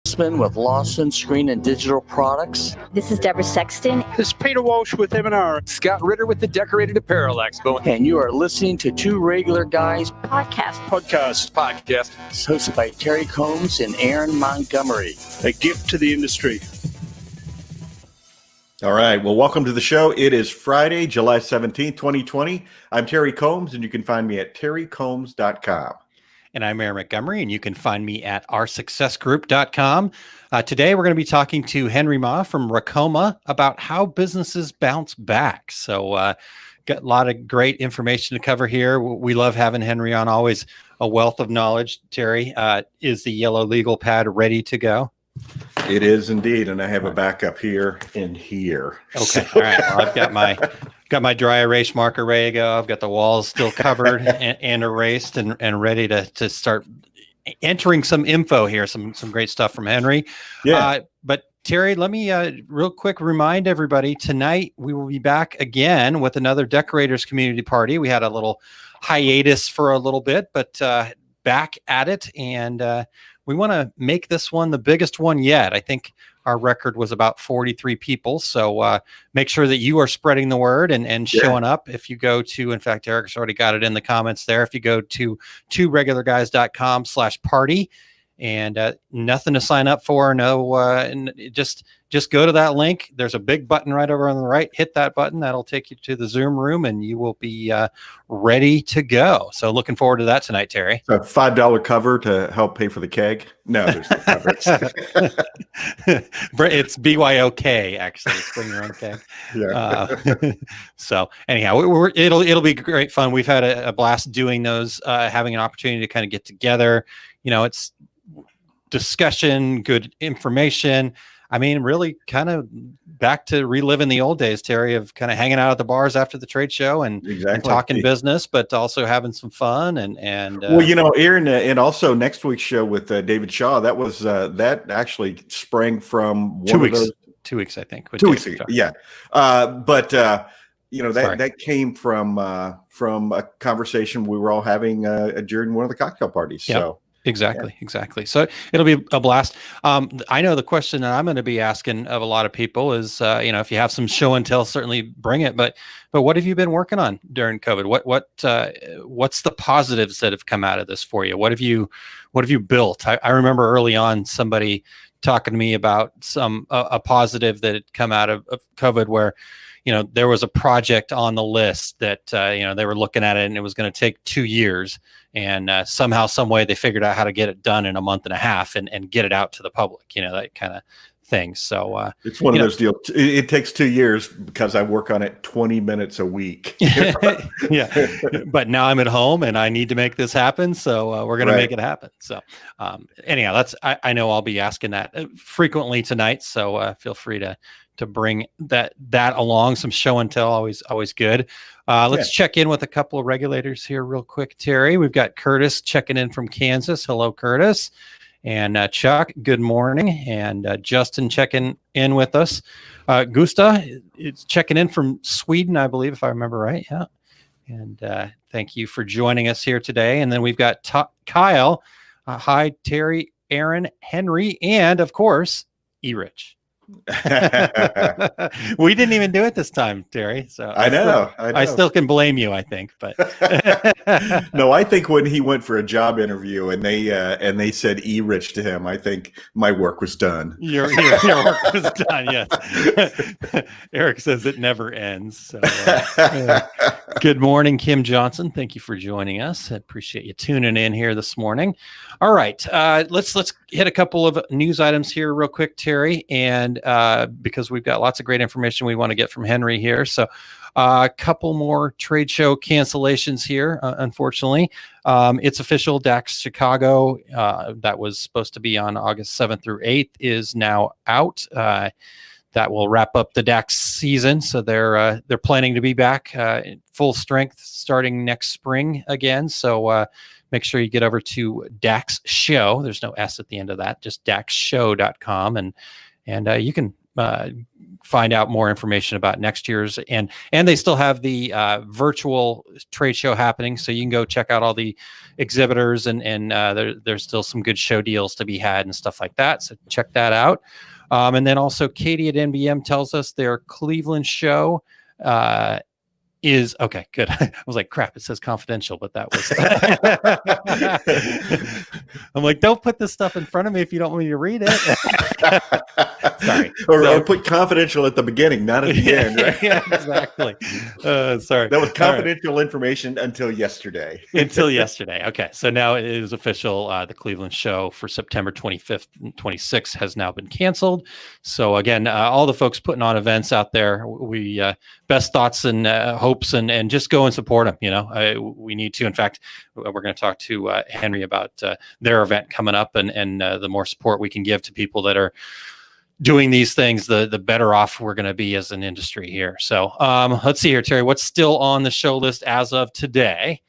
With Lawson Screen and Digital Products. This is Deborah Sexton. This is Peter Walsh with M&R. Scott Ritter with the Decorated Apparel Expo. And you are listening to Two Regular Guys Podcast. Hosted by Terry Combs and Aaron Montgomery. A gift to the industry. All right. Well, welcome to the show. It is Friday, July 17th, 2020. I'm Terry Combs, and you can find me at terrycombs.com. And I'm Aaron Montgomery, and you can find me at oursuccessgroup.com. Today, we're going to be talking to Henry Ma from RIcoma about how businesses bounce back. So got a lot of great information to cover here. We love having Henry on, always a wealth of knowledge. Terry, is the yellow legal pad ready to go? It is indeed, and I have a backup here and here. Okay, all right. Well, I've got my dry erase marker ready to go. I've got the walls still covered and erased and ready to start entering some info here. Some great stuff from Henry. Yeah. But Terry, let me real quick remind everybody, tonight we will be back again with another Decorators Community Party. We had a little hiatus for a little bit, but back at it, and we want to make this one the biggest one yet. I think our record was about 43 people. So make sure that you are spreading the word and showing up. If you go to, in fact, Eric's already got it in the comments there. If you go to tworegularguys.com/party, and nothing to sign up for. No, and just go to that link. There's a big button right over on the right. Hit that button. That'll take you to the Zoom room, and you will be ready to go. So looking forward to that tonight, Terry. A $5 cover to help pay for the keg. No, there's no cover. It's BYOK, actually. Bring your own keg. Yeah. So anyhow, it'll be great fun. We've had a blast doing those, having an opportunity to kind of get together. You know, it's discussion, good information. I mean, really kind of back to reliving the old days, Terry, of kind of hanging out at the bars after the trade show and talking business, but also having some fun. And well, you know, Aaron, and also next week's show with David Shaw, that was that actually sprang from 2 weeks. 2 weeks, I think. 2 weeks ago. Yeah. But you know, that came from a conversation we were all having during one of the cocktail parties. Yep. So. Exactly. So it'll be a blast. I know the question that I'm going to be asking of a lot of people is, you know, if you have some show and tell, certainly bring it. But what have you been working on during COVID? What's the positives that have come out of this for you? What have you built? I remember early on somebody talking to me about a positive that had come out of COVID, where, you know, there was a project on the list that, you know, they were looking at it and it was going to take 2 years. And somehow, some way, they figured out how to get it done in a month and a half and get it out to the public, you know, that kind of thing. So it's one of those deals. It takes 2 years because I work on it 20 minutes a week. Yeah. But now I'm at home and I need to make this happen. So we're going to make it happen. So anyhow, I know I'll be asking that frequently tonight. So feel free to bring that along. Some show and tell, always good. Let's check in with a couple of regulators here real quick, Terry. We've got Curtis checking in from Kansas. Hello, Curtis. And Chuck, good morning. And Justin checking in with us. Gusta is checking in from Sweden, I believe, if I remember right. Yeah. And thank you for joining us here today. And then we've got Kyle. Hi, Terry, Aaron, Henry, and of course, E-Rich. We didn't even do it this time, Terry. So I know. I still can blame you, I think. But no, I think when he went for a job interview and they said E-Rich to him, I think my work was done. Your work was done. Yes. Eric says it never ends. So, good morning, Kim Johnson. Thank you for joining us. I appreciate you tuning in here this morning. All right, let's hit a couple of news items here real quick, Terry, and because we've got lots of great information we want to get from Henry here. So a couple more trade show cancellations here, unfortunately. It's official. DAX Chicago, that was supposed to be on August 7th through 8th, is now out. That will wrap up the DAX season. So they're planning to be back full strength starting next spring again. So make sure you get over to DAX Show. There's no S at the end of that, just daxshow.com. And you can find out more information about next year's, and they still have the virtual trade show happening, so you can go check out all the exhibitors, and there's still some good show deals to be had and stuff like that. So check that out. And then also Katie at NBM tells us their Cleveland show is okay. Good. I was like, crap, it says confidential, but that was I'm like, don't put this stuff in front of me if you don't want me to read it. Sorry. Or put confidential at the beginning, not at the end, right? Yeah, exactly. Sorry. That was confidential information until yesterday. Until yesterday. Okay. So now it is official. The Cleveland show for September 25th and 26th has now been canceled. So again, all the folks putting on events out there, we best thoughts and hopes, and just go and support them. You know, we need to. In fact, we're going to talk to Henry about their event coming up, and the more support we can give to people that are doing these things, the better off we're going to be as an industry here. So let's see here, Terry, what's still on the show list as of today?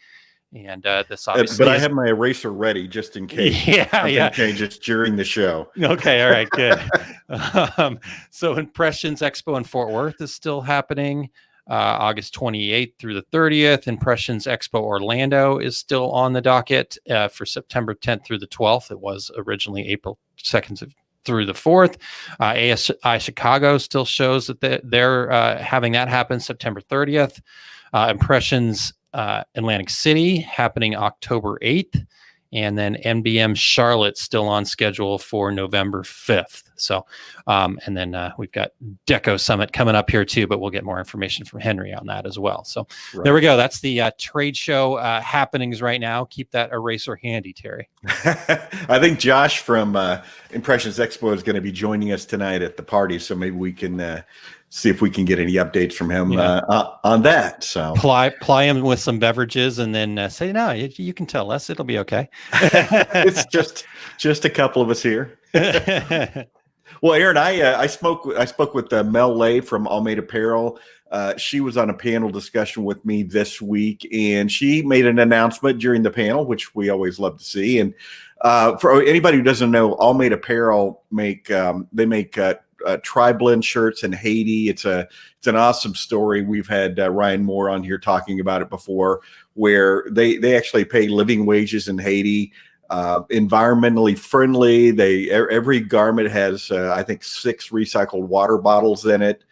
And this obviously, but I have my eraser ready just in case something changes during the show. Okay, all right, good. So Impressions Expo in Fort Worth is still happening, August 28th through the 30th. Impressions Expo Orlando is still on the docket for September 10th through the 12th. It was originally April 2nd through the 4th. ASI Chicago still shows that they're having that happen September 30th. Impressions Atlantic City happening October 8th. And then NBM Charlotte still on schedule for November 5th. So, and then we've got Deco Summit coming up here too, but we'll get more information from Henry on that as well. So There we go. That's the trade show happenings right now. Keep that eraser handy, Terry. I think Josh from Impressions Expo is going to be joining us tonight at the party. So maybe we can see if we can get any updates from him on that. So ply him with some beverages, and then say, no, you can tell us. It'll be okay. It's just a couple of us here. Well, Aaron, I spoke with Mel Lay from All Made Apparel. She was on a panel discussion with me this week, and she made an announcement during the panel, which we always love to see. And for anybody who doesn't know, All Made Apparel make tri-blend shirts in Haiti. It's an awesome story. We've had Ryan Moore on here talking about it before, where they actually pay living wages in Haiti, environmentally friendly. Every garment has I think 6 recycled water bottles in it.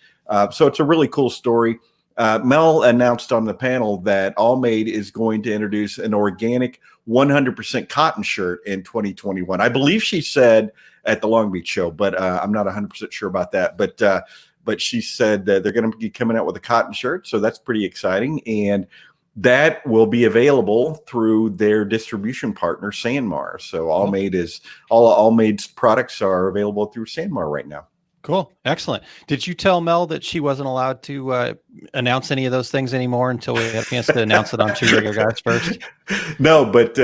So it's a really cool story. Mel announced on the panel that All Made is going to introduce an organic 100% cotton shirt in 2021. I believe she said at the Long Beach show, but I'm not 100% sure about that. But she said that they're going to be coming out with a cotton shirt, so that's pretty exciting, and that will be available through their distribution partner, Sanmar. So All Made's products are available through Sanmar right now. Cool. Excellent. Did you tell Mel that she wasn't allowed to announce any of those things anymore until we had a chance to announce it on Two Regular Guys first? No, but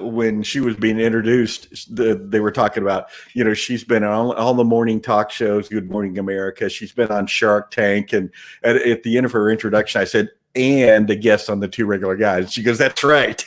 when she was being introduced, they were talking about, she's been on all the morning talk shows, Good Morning America. She's been on Shark Tank. And at the end of her introduction, I said, and a guest on the Two Regular Guys. She goes, that's right.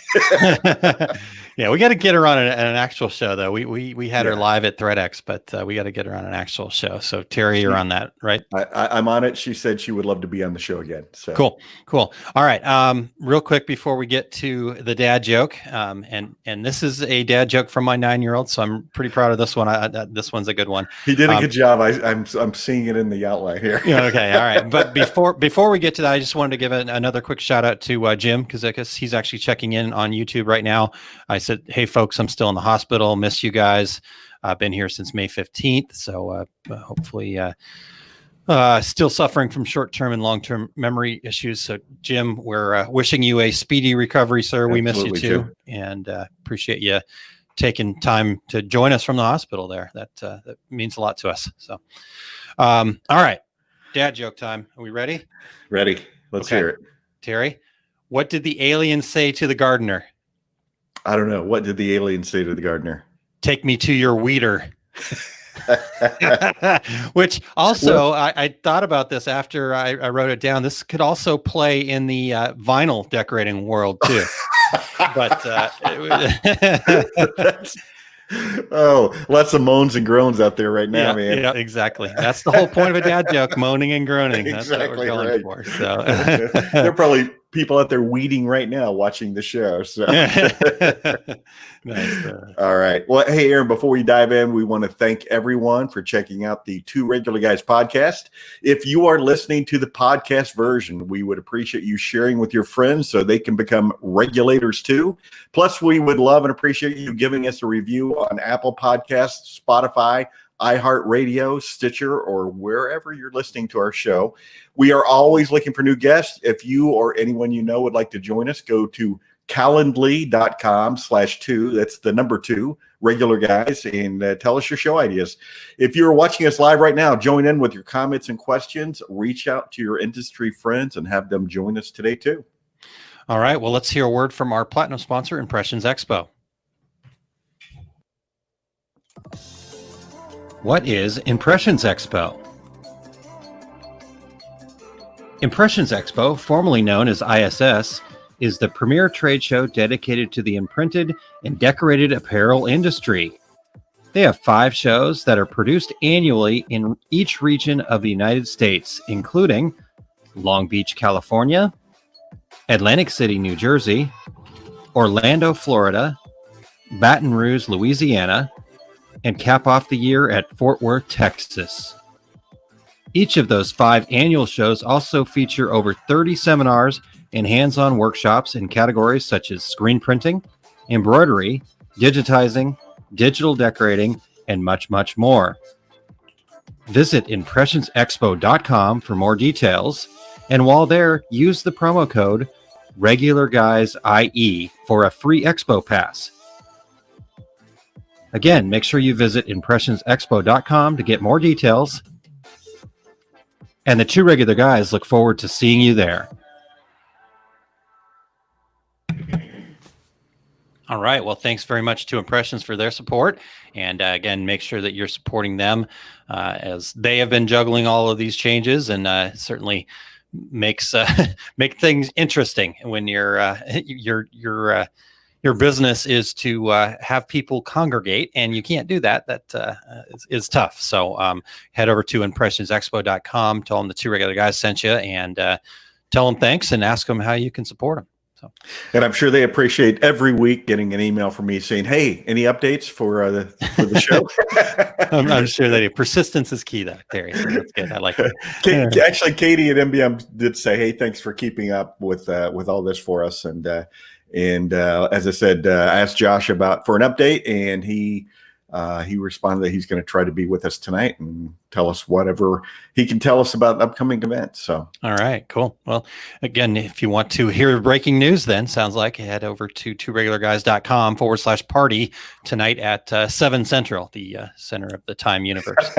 Yeah, we got to get her on an actual show, though. We had her live at ThreadX, but we got to get her on an actual show. So Terry, you're on that, right? I'm on it. She said she would love to be on the show again. So cool. All right. Real quick before we get to the dad joke, and this is a dad joke from my 9-year-old, so I'm pretty proud of this one. This one's a good one. He did a good job. I'm seeing it in the outline here. Okay. All right. But before we get to that, I just wanted to give another quick shout out to Jim, because I guess he's actually checking in on YouTube right now. I said, hey, folks, I'm still in the hospital. Miss you guys. I've been here since May 15th. So hopefully still suffering from short-term and long-term memory issues. So, Jim, we're wishing you a speedy recovery, sir. We miss you too. Jim. And appreciate you taking time to join us from the hospital there. That means a lot to us. So, all right. Dad joke time. Are we ready? Ready. Let's hear it. Terry, what did the alien say to the gardener? I don't know. What did the alien say to the gardener? Take me to your weeder. Which also, I thought about this after I wrote it down. This could also play in the vinyl decorating world too. But Oh, lots of moans and groans out there right now, man. Yeah, exactly. That's the whole point of a dad joke: moaning and groaning. That's what Exactly we're going right. for. So There are probably people out there weeding right now watching the show. So nice. All right. Well, hey, Aaron, before we dive in, we want to thank everyone for checking out the Two Regular Guys podcast. If you are listening to the podcast version, we would appreciate you sharing with your friends so they can become regulators too. Plus, we would love and appreciate you giving us a review on Apple Podcasts, Spotify, iHeartRadio, Stitcher, or wherever you're listening to our show. We are always looking for new guests. If you or anyone you know would like to join us, go to calendly.com/2. That's the number 2, regular guys, and tell us your show ideas. If you're watching us live right now, join in with your comments and questions. Reach out to your industry friends and have them join us today too. All right. Well, let's hear a word from our platinum sponsor, Impressions Expo. What is Impressions Expo? Impressions Expo, formerly known as ISS, is the premier trade show dedicated to the imprinted and decorated apparel industry. They have 5 shows that are produced annually in each region of the United States, including Long Beach, California, Atlantic City, New Jersey, Orlando, Florida, Baton Rouge, Louisiana, and cap off the year at Fort Worth, Texas. Each of those 5 annual shows also feature over 30 seminars and hands-on workshops in categories such as screen printing, embroidery, digitizing, digital decorating, and much, much more. Visit impressionsexpo.com for more details, and while there, use the promo code RegularGuysIE for a free expo pass. Again, make sure you visit impressionsexpo.com to get more details. And the Two Regular Guys look forward to seeing you there. All right. Well, thanks very much to Impressions for their support. And again, make sure that you're supporting them as they have been juggling all of these changes, and certainly makes make things interesting when your business is to have people congregate, and you can't do that. That is tough. So head over to impressionsexpo.com, tell them the Two Regular Guys sent you, and tell them thanks and ask them how you can support them. So, and I'm sure they appreciate every week getting an email from me saying, "Hey, any updates for the show?" I'm sure that persistence is key, though, Terry. So that's good. I like it. Actually, Katie at MBM did say, "Hey, thanks for keeping up with all this for us." And as I said, I asked Josh for an update, and he responded that he's going to try to be with us tonight and tell us whatever he can tell us about upcoming events. So, all right, cool. Well, again, if you want to hear breaking news, then sounds like head over to tworegularguys.com/party tonight at 7 Central, the center of the time universe.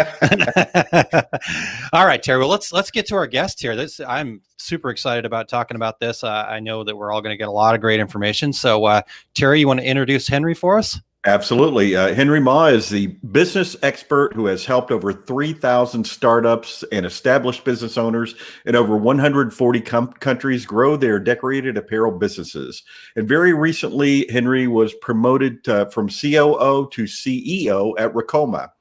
All right, Terry. Well, let's get to our guest here. I'm super excited about talking about this. I know that we're all going to get a lot of great information. So, Terry, you want to introduce Henry for us? Absolutely. Henry Ma is the business expert who has helped over 3,000 startups and established business owners in over 140 countries grow their decorated apparel businesses. And very recently, Henry was promoted from COO to CEO at RIcoma.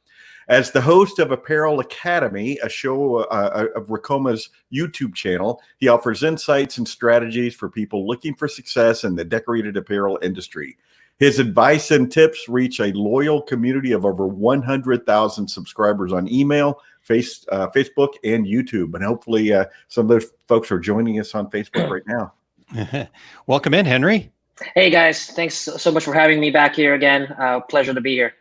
As the host of Apparel Academy, a show of RIcoma's YouTube channel, he offers insights and strategies for people looking for success in the decorated apparel industry. His advice and tips reach a loyal community of over 100,000 subscribers on email, Facebook, and YouTube. And hopefully some of those folks are joining us on Facebook right now. Welcome in, Henry. Hey, guys. Thanks so much for having me back here again. Pleasure to be here.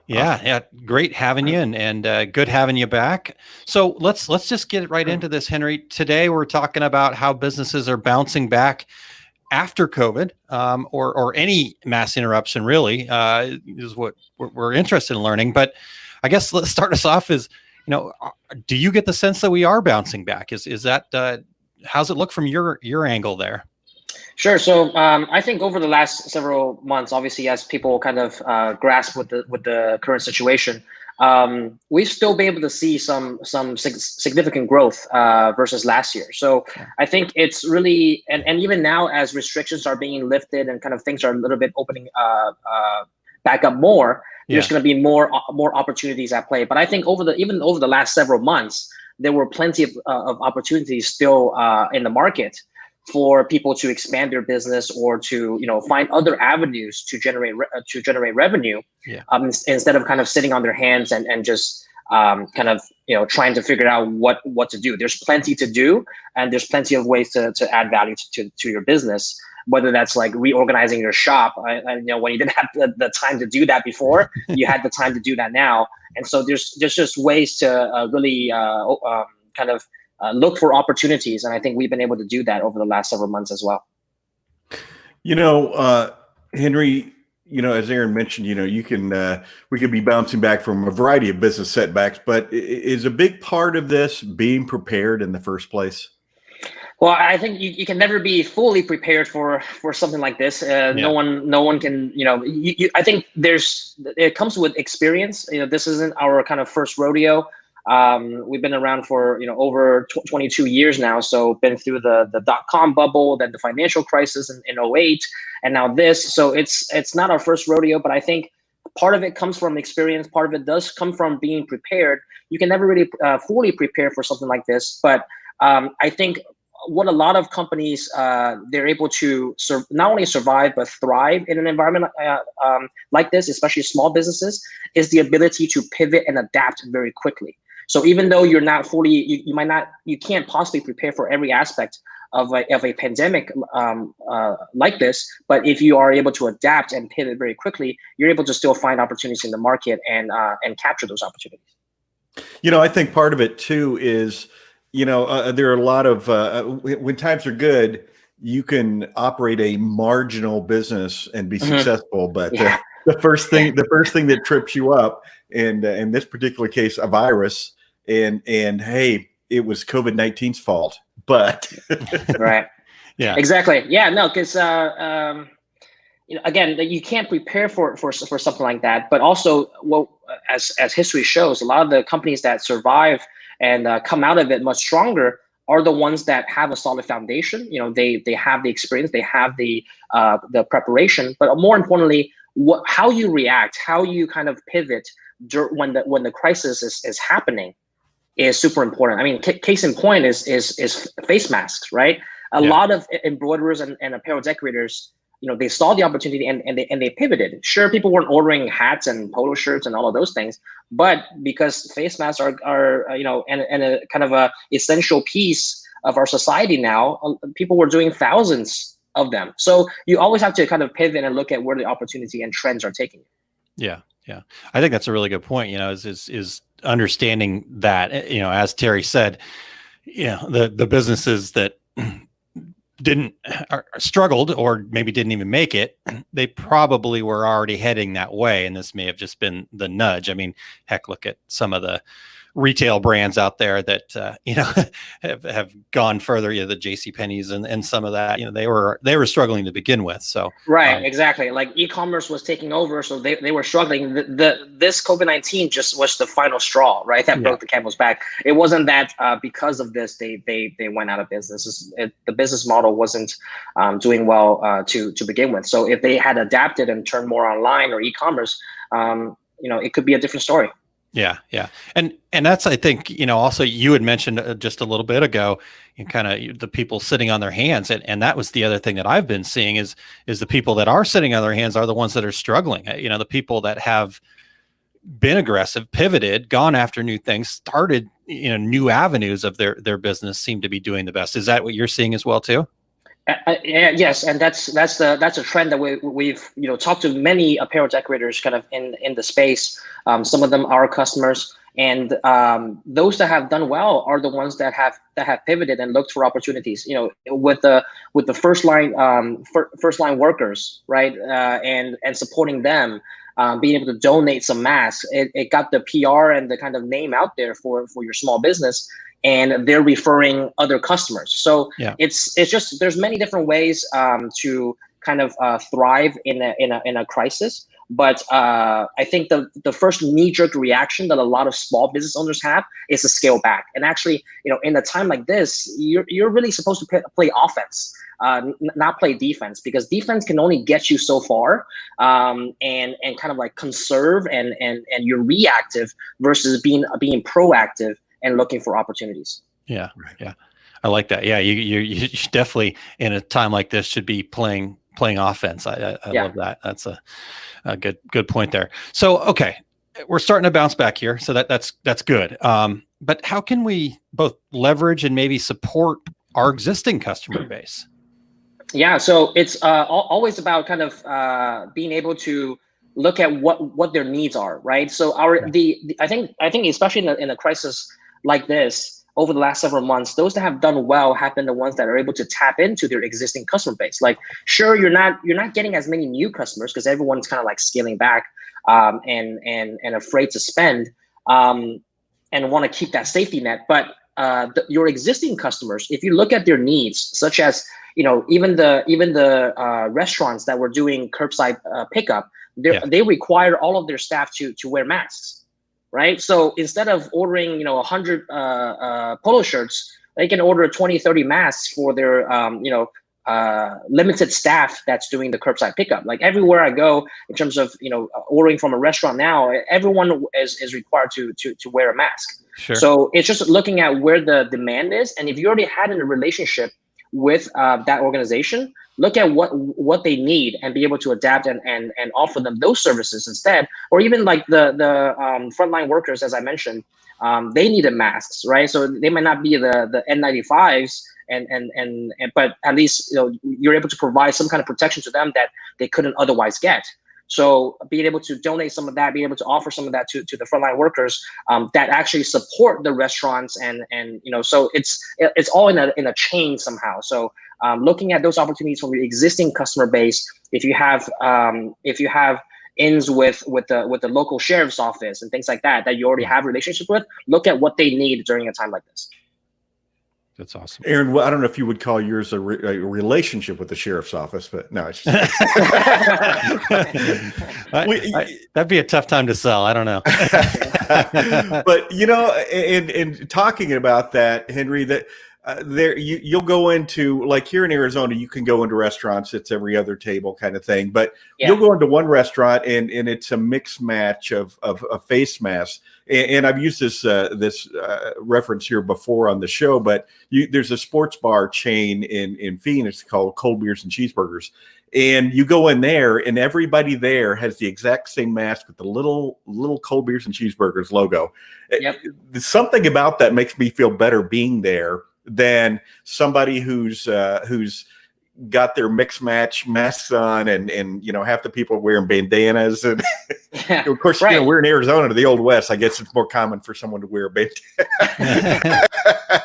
Yeah, great having you, and good having you back. So let's just get right into this, Henry. Today we're talking about how businesses are bouncing back after COVID, or any mass interruption, really, is what we're interested in learning. But I guess let's start us off is, do you get the sense that we are bouncing back? Is that how's it look from your angle there? Sure. So I think over the last several months, obviously, as people kind of grasp with the current situation, we've still been able to see some significant growth versus last year. So I think it's really, and even now as restrictions are being lifted and kind of things are a little bit opening back up more, there's going to be more opportunities at play. But I think even over the last several months, there were plenty of opportunities still in the market for people to expand their business or to find other avenues to generate revenue, instead of kind of sitting on their hands and just kind of trying to figure out what to do. There's plenty to do, and there's plenty of ways to add value to your business. Whether that's like reorganizing your shop, when you didn't have the time to do that before, you had the time to do that now. And so there's just ways to really kind of look for opportunities, and I think we've been able to do that over the last several months as well. Henry, as Aaron mentioned, you can we could be bouncing back from a variety of business setbacks, but is a big part of this being prepared in the first place? Well, I think you can never be fully prepared for something like this. No one can. I think it comes with experience. This isn't our kind of first rodeo. We've been around for over 22 years now, so been through the .com bubble, then the financial crisis in 2008, and now this. So it's not our first rodeo, but I think part of it comes from experience. Part of it does come from being prepared. You can never really fully prepare for something like this, but I think what a lot of companies they're able to not only survive but thrive in an environment like this, especially small businesses, is the ability to pivot and adapt very quickly. So even though you're not fully, you can't possibly prepare for every aspect of a pandemic like this, but if you are able to adapt and pivot very quickly, you're able to still find opportunities in the market and capture those opportunities. I think part of it too is, there are a lot of when times are good, you can operate a marginal business and be successful, but the first thing that trips you up, and in this particular case, a virus, and hey, it was COVID-19's fault, but right, yeah, exactly, yeah, no, because again, you can't prepare for something like that, but also, as history shows, a lot of the companies that survive and come out of it much stronger are the ones that have a solid foundation. They have the experience, they have the preparation, but more importantly, how you react, how you kind of pivot when the crisis is happening is super important. I mean, case in point is face masks, right? A lot of embroiderers and apparel decorators, they saw the opportunity and they pivoted. Sure, people weren't ordering hats and polo shirts and all of those things, but because face masks are and a kind of a essential piece of our society now, people were doing thousands of them. So you always have to kind of pivot and look at where the opportunity and trends are taking you. Yeah. I think that's a really good point. Is understanding that, as Terry said, the businesses that struggled or maybe didn't even make it, they probably were already heading that way, and this may have just been the nudge. I mean, heck, look at some of the retail brands out there that have gone further, the JCPenney's and some of that, they were struggling to begin with. So right, exactly. Like e-commerce was taking over, so they were struggling. This COVID-19 just was the final straw, right? That broke the camel's back. It wasn't that because of this they went out of business. The business model wasn't doing well to begin with. So if they had adapted and turned more online or e-commerce, it could be a different story. Yeah. And that's, I think, also you had mentioned just a little bit ago, kind of the people sitting on their hands. And that was the other thing that I've been seeing is the people that are sitting on their hands are the ones that are struggling. The people that have been aggressive, pivoted, gone after new things, started, new avenues of their business seem to be doing the best. Is that what you're seeing as well, too? Yes, and that's a trend that we've talked to many apparel decorators kind of in the space. Some of them are customers, and those that have done well are the ones that have pivoted and looked for opportunities. With the first line workers, right, and supporting them, being able to donate some masks. It got the PR and the kind of name out there for your small business. And they're referring other customers. So it's just, there's many different ways to kind of thrive in a crisis. But I think the first knee-jerk reaction that a lot of small business owners have is to scale back. And actually, in a time like this, you're really supposed to play offense, not play defense, because defense can only get you so far, and kind of like conserve and you're reactive versus being proactive and looking for opportunities. Yeah, yeah, I like that. Yeah, you should definitely, in a time like this, should be playing offense. I love that. That's a good point there. So, okay, we're starting to bounce back here. So that's good. But how can we both leverage and maybe support our existing customer base? Yeah, so it's always about kind of being able to look at what their needs are, right? So I think especially in a crisis like this, over the last several months, those that have done well have been the ones that are able to tap into their existing customer base. Like, sure, you're not getting as many new customers because everyone's kind of like scaling back and afraid to spend and want to keep that safety net. But your existing customers, if you look at their needs, such as even the restaurants that were doing curbside pickup, they require all of their staff to wear masks. Right. So instead of ordering, 100 polo shirts, they can order 20, 30 masks for their, limited staff that's doing the curbside pickup. Like everywhere I go, in terms of, ordering from a restaurant now, everyone is required to wear a mask. Sure. So it's just looking at where the demand is. And if you already had a relationship with that organization, look at what they need and be able to adapt and offer them those services instead. Or even like the frontline workers, as I mentioned, they needed masks, right? So they might not be the N95s, but at least you're able to provide some kind of protection to them that they couldn't otherwise get. So being able to donate some of that, being able to offer some of that to the frontline workers that actually support the restaurants and so it's all in a chain somehow. So looking at those opportunities from your existing customer base, if you have ins with the local sheriff's office and things like that you already have relationships with, look at what they need during a time like this. That's awesome. Aaron, I don't know if you would call yours a relationship with the sheriff's office, but no, it's just that'd be a tough time to sell. I don't know. But and talking about that, Henry, that you'll go into, like here in Arizona, you can go into restaurants, it's every other table kind of thing, but you'll go into one restaurant and it's a mixed match of face masks. And I've used this reference here before on the show, but there's a sports bar chain in Phoenix called Cold Beers and Cheeseburgers. And you go in there and everybody there has the exact same mask with the little Cold Beers and Cheeseburgers logo. Yep. Something about that makes me feel better being there than somebody who's got their mix match masks on and half the people are wearing bandanas and of course we're in Arizona to the old west. I guess it's more common for someone to wear a bandana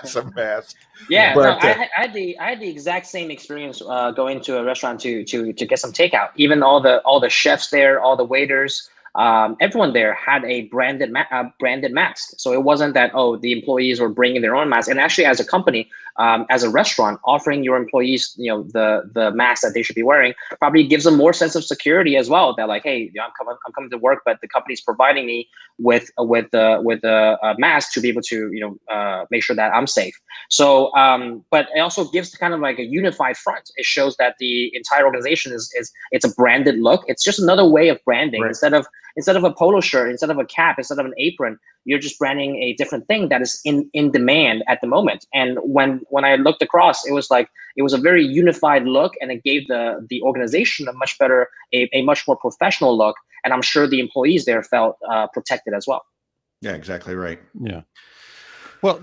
some mask. Yeah, but, I had the exact same experience going to a restaurant to get some takeout. Even all the chefs there, all the waiters, everyone there had a branded mask. So it wasn't that, the employees were bringing their own mask. And actually, as a company, as a restaurant, offering your employees, the mask that they should be wearing probably gives them more sense of security as well. That like, hey, I'm coming to work, but the company's providing me with a mask to be able to make sure that I'm safe. So, but it also gives kind of like a unified front. It shows that the entire organization it's a branded look. It's just another way of branding. Right. Instead of a polo shirt, instead of a cap, instead of an apron, you're just branding a different thing that is in demand at the moment. And when I looked across, it was a very unified look, and it gave the organization a much better, a much more professional look. And I'm sure the employees there felt protected as well. Yeah, exactly right. Yeah. Well,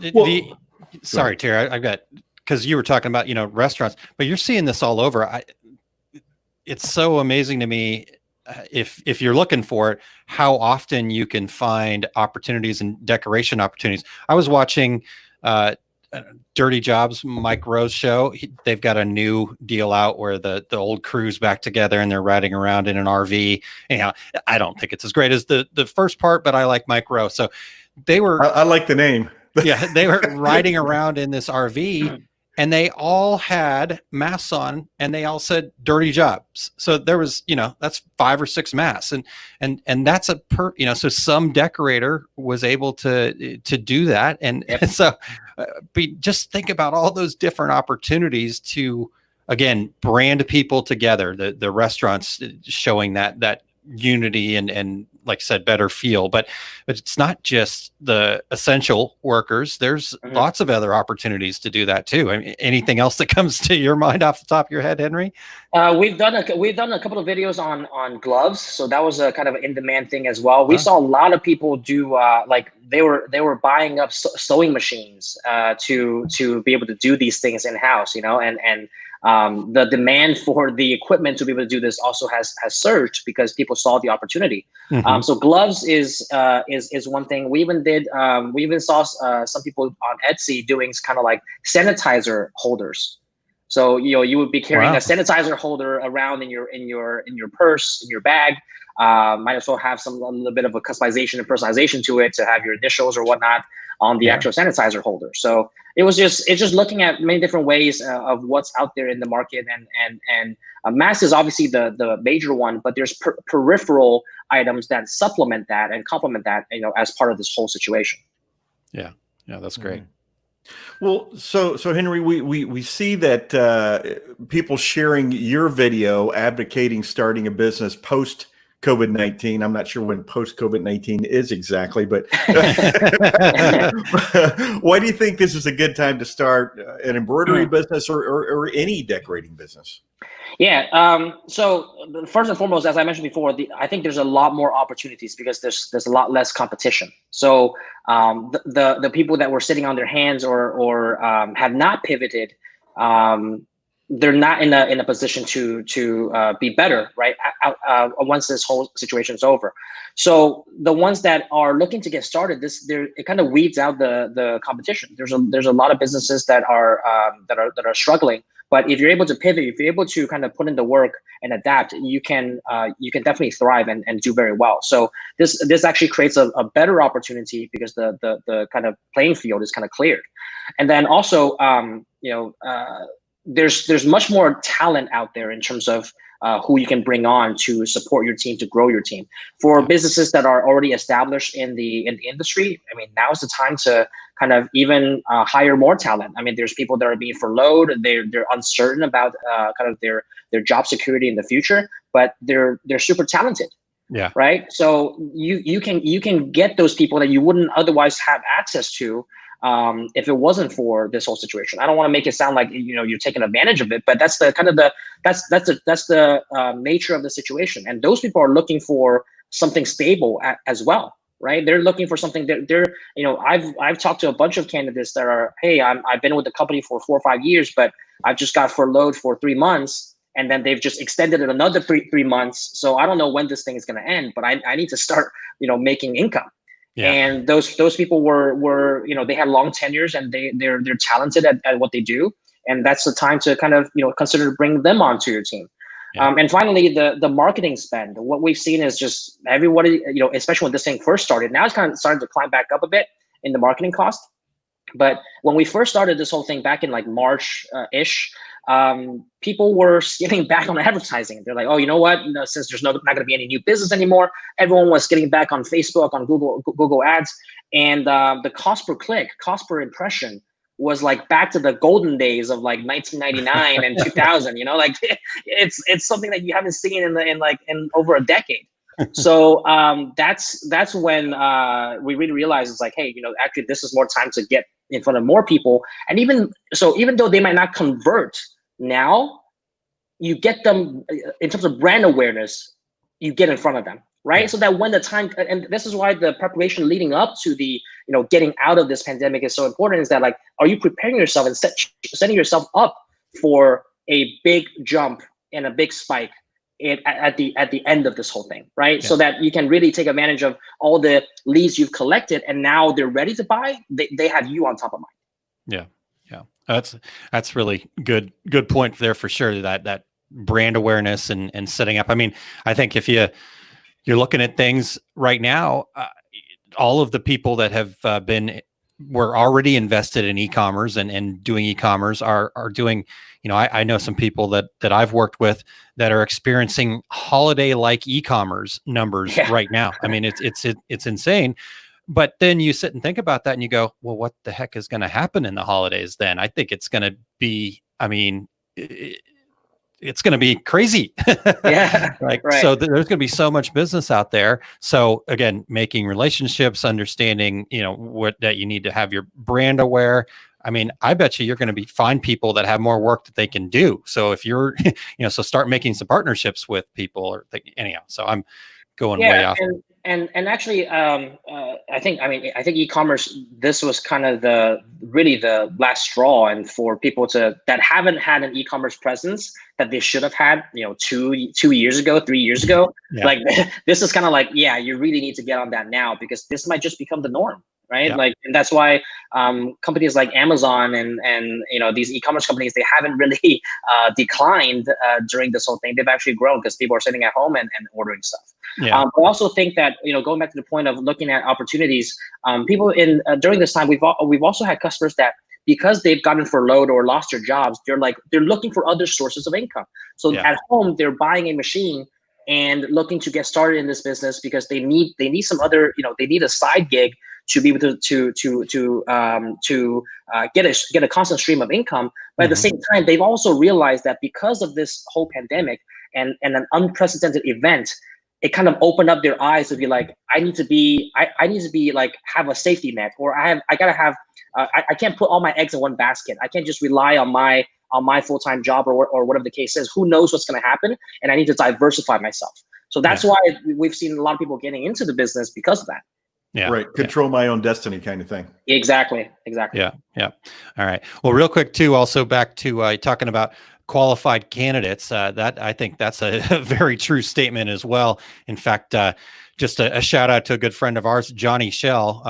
sorry, Terry, I've got, because you were talking about restaurants, but you're seeing this all over. It's so amazing to me. If you're looking for it, how often you can find opportunities and decoration opportunities. I was watching Dirty Jobs, Mike Rowe's show. They've got a new deal out where the old crew's back together and they're riding around in an RV. Anyhow, I don't think it's as great as the first part, but I like Mike Rowe. So they were. I like the name. Yeah, they were riding around in this RV, and they all had masks on, and they all said dirty jobs. So there was, that's 5 or 6 masks, and that's so some decorator was able to do that. And, Yep. and so just think about all those different opportunities to, again, brand people together, the restaurants showing that unity and like I said, better feel, but it's not just the essential workers. There's lots of other opportunities to do that too. I mean, anything else that comes to your mind off the top of your head, Henry? We've done a couple of videos on gloves, so that was a kind of an in-demand thing as well. We saw a lot of people do like they were buying up sewing machines to be able to do these things in-house, and the demand for the equipment to be able to do this also has surged because people saw the opportunity. So gloves is one thing. We even saw some people on Etsy doing kind of like sanitizer holders. So you would be carrying a sanitizer holder around in your purse, in your bag. Might as well have a little bit of a customization and personalization to it to have your initials or whatnot on the actual sanitizer holder. So it's just looking at many different ways of what's out there in the market, and mask is obviously the major one, but there's peripheral items that supplement that and complement that, as part of this whole situation. Yeah, that's great. Well, so Henry, we see that people sharing your video advocating starting a business post COVID-19. I'm not sure when post COVID-19 is exactly, but why do you think this is a good time to start an embroidery business or any decorating business? Yeah. So first and foremost, as I mentioned before, I think there's a lot more opportunities because there's a lot less competition. So the people that were sitting on their hands or have not pivoted, they're not in a position to be better, right? Once this whole situation is over. So the ones that are looking to get started, it kind of weeds out the competition. There's a lot of businesses that are struggling. But if you're able to pivot, if you're able to kind of put in the work and adapt, you can definitely thrive and do very well. So this actually creates a better opportunity because the kind of playing field is kind of cleared. And then also, there's much more talent out there in terms of who you can bring on to support your team, to grow your team. For businesses that are already established in the industry, I mean, now is the time to kind of even hire more talent. I mean, there's people that are being furloughed. They're uncertain about kind of their job security in the future, but they're super talented. Yeah. Right. So you can get those people that you wouldn't otherwise have access to if it wasn't for this whole situation. I don't want to make it sound like you're taking advantage of it, but that's the kind of that's the nature of the situation. And those people are looking for something stable as well, right? They're looking for something that I've talked to a bunch of candidates that are, hey, I've been with the company for 4 or 5 years, but I've just got furloughed for 3 months. And then they've just extended it another three months. So I don't know when this thing is going to end, but I need to start, making income. Yeah. And those people were they had long tenures and they're talented at what they do. And that's the time to kind of, consider bringing them onto your team. Yeah. And finally, the marketing spend. What we've seen is just everybody, especially when this thing first started, now it's kind of starting to climb back up a bit in the marketing cost. But when we first started this whole thing back in like March-ish, people were getting back on advertising. They're like, oh, you know what? Since there's not going to be any new business anymore, everyone was getting back on Facebook, on Google Ads, and the cost per click, cost per impression was like back to the golden days of like 1999 and 2000. Like it's something that you haven't seen in over a decade. So that's when we really realized it's like, hey, actually this is more time to get in front of more people. And even though they might not convert now, you get them in terms of brand awareness, you get in front of them, right? Yeah. So that when the time, and this is why the preparation leading up to the, getting out of this pandemic is so important, is that like, are you preparing yourself and setting yourself up for a big jump and a big spike at the end of this whole thing, right? Yeah. So that you can really take advantage of all the leads you've collected, and now they're ready to buy. They have you on top of mind. Yeah. That's really good point there for sure. That brand awareness and setting up. I mean, I think if you're looking at things right now, all of the people that have been were already invested in e-commerce and doing e-commerce are doing, I know some people that I've worked with that are experiencing holiday-like e-commerce numbers right now. I mean, it's insane. But then you sit and think about that and you go, well, what the heck is going to happen in the holidays then? I think it's going to be, it's going to be crazy. Yeah. Right. Right. So there's going to be so much business out there. So again, making relationships, understanding, what that you need to have your brand aware. I mean, I bet you're going to find people that have more work that they can do. So if you're, so start making some partnerships with people anyhow. So I'm going way off. And actually, I think e-commerce, this was kind of really the last straw, and for people that haven't had an e-commerce presence that they should have had, 2 years ago, 3 years ago, like this is kind of like, you really need to get on that now, because this might just become the norm. Right. Yeah. Like, and that's why companies like Amazon and these e-commerce companies, they haven't really declined during this whole thing. They've actually grown because people are sitting at home and ordering stuff. Yeah. I also think that, going back to the point of looking at opportunities, people during this time, we've also had customers that, because they've gotten furloughed or lost their jobs, they're looking for other sources of income. So at home, they're buying a machine and looking to get started in this business because they need some other, they need a side gig to be able to get a constant stream of income. But at the same time, they've also realized that because of this whole pandemic and an unprecedented event, it kind of opened up their eyes to be like, I need to be like, have a safety net, or I gotta have, I can't put all my eggs in one basket. I can't just rely on my full-time job or whatever the case is. Who knows what's going to happen? And I need to diversify myself. So that's why we've seen a lot of people getting into the business because of that. Yeah. Right. Control my own destiny kind of thing. Exactly. Yeah. All right. Well, real quick too, also back to talking about qualified candidates, that I think that's a very true statement as well. In fact, just a shout out to a good friend of ours, Johnny Shell,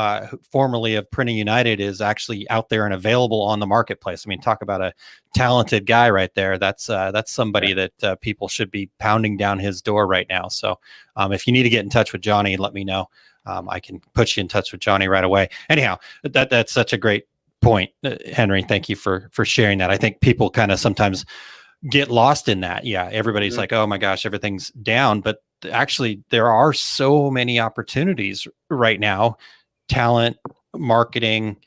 formerly of Printing United, is actually out there and available on the marketplace. I mean, talk about a talented guy right there. That's somebody that people should be pounding down his door right now. So if you need to get in touch with Johnny, let me know. I can put you in touch with Johnny right away. Anyhow, that's such a great point, Henry. Thank you for sharing that. I think people kind of sometimes get lost in that. Yeah, everybody's like, oh my gosh, everything's down, but actually there are so many opportunities right now. Talent, marketing,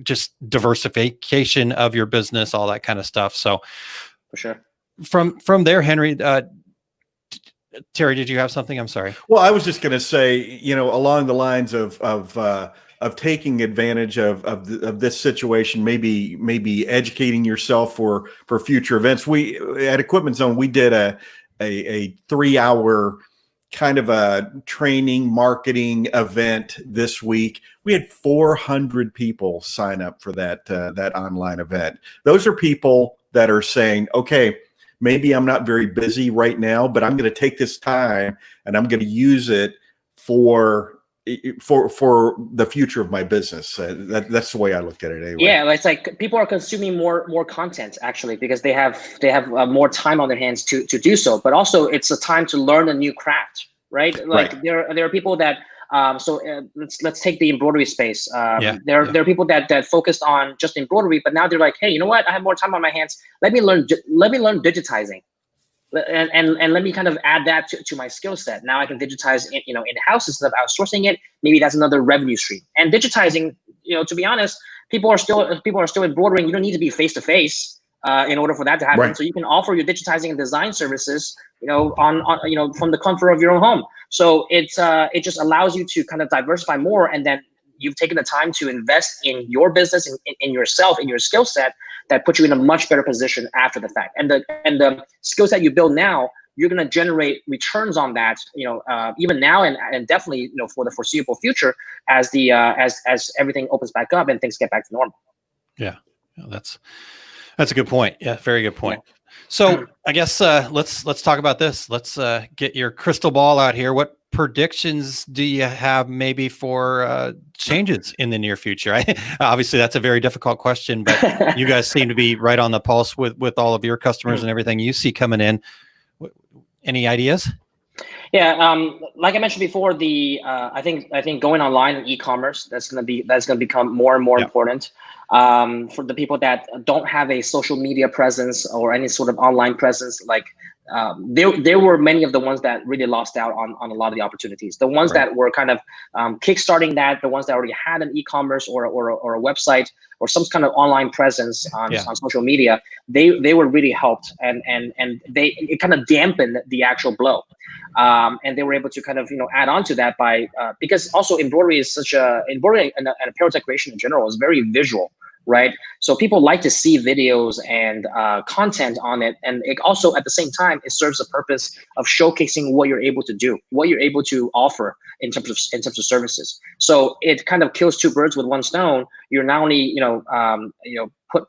just diversification of your business, all that kind of stuff. So for sure. From there, Henry, Terry, did you have something? I'm sorry. Well, I was just going to say, along the lines of taking advantage of this situation, maybe educating yourself for future events. We at Equipment Zone, we did a 3-hour kind of a training marketing event this week. We had 400 people sign up for that online event. Those are people that are saying, okay, maybe I'm not very busy right now, but I'm going to take this time and I'm going to use it for the future of my business. That's the way I look at it anyway. Yeah, it's like people are consuming more content actually because they have more time on their hands to do so. But also it's a time to learn a new craft, right? Like right. There are people that let's take the embroidery space. There are people that focused on just embroidery, but now they're like, hey, you know what? I have more time on my hands. Let me learn digitizing. And let me kind of add that to my skill set. Now I can digitize, in-house instead of outsourcing it. Maybe that's another revenue stream. And digitizing, to be honest, people are still embroidering. You don't need to be face to face in order for that to happen. Right. So you can offer your digitizing and design services, on from the comfort of your own home. So it just allows you to kind of diversify more, and then you've taken the time to invest in your business, in yourself, in your skill set, that puts you in a much better position after the fact. And the skill set you build now, you're going to generate returns on that, even now and definitely, for the foreseeable future as as everything opens back up and things get back to normal. Yeah, that's a good point. Yeah, very good point. So I guess let's talk about this. Let's get your crystal ball out here. What predictions do you have maybe for changes in the near future? Obviously that's a very difficult question, but you guys seem to be right on the pulse with all of your customers and everything you see coming in. Any ideas? Yeah, like I mentioned before, I think going online and e-commerce, that's gonna become more and more important. For the people that don't have a social media presence or any sort of online presence, like there were many of the ones that really lost out on a lot of the opportunities. The ones that were kind of kickstarting that, the ones that already had an e-commerce or a website or some kind of online presence on social media, they were really helped, and it kind of dampened the actual blow. And they were able to kind of add on to that by because also embroidery and apparel decoration in general is very visual, right? So people like to see videos and content on it, and it also at the same time it serves the purpose of showcasing what you're able to do, what you're able to offer in terms of services. So it kind of kills two birds with one stone. You're not only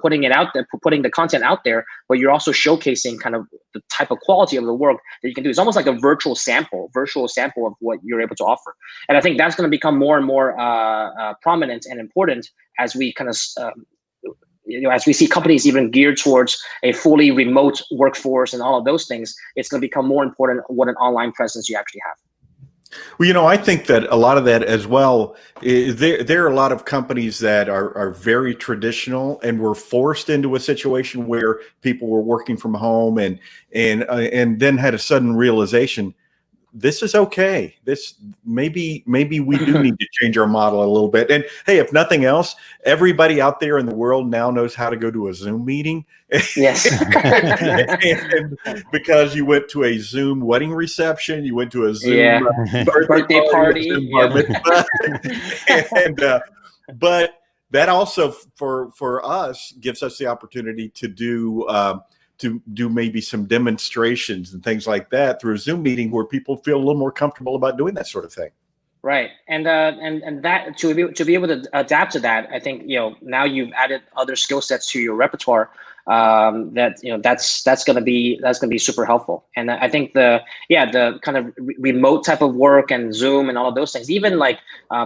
putting it out there, putting the content out there, but you're also showcasing kind of the type of quality of the work that you can do. It's almost like a virtual sample of what you're able to offer. And I think that's going to become more and more prominent and important as we kind of, as we see companies even geared towards a fully remote workforce and all of those things. It's going to become more important what an online presence you actually have. Well, I think that a lot of that as well, there are a lot of companies that are very traditional and were forced into a situation where people were working from home and then had a sudden realization, this is okay. This maybe we do need to change our model a little bit. And hey, if nothing else, everybody out there in the world now knows how to go to a Zoom meeting. Yes. And because you went to a Zoom wedding reception, you went to a Zoom birthday party, Zoom bar mitzvah. And but that also for us gives us the opportunity to do maybe some demonstrations and things like that through a Zoom meeting where people feel a little more comfortable about doing that sort of thing. Right, and that to be able to adapt to that, I think now you've added other skill sets to your repertoire. That's gonna be super helpful. And I think the kind of remote type of work and Zoom and all of those things, even like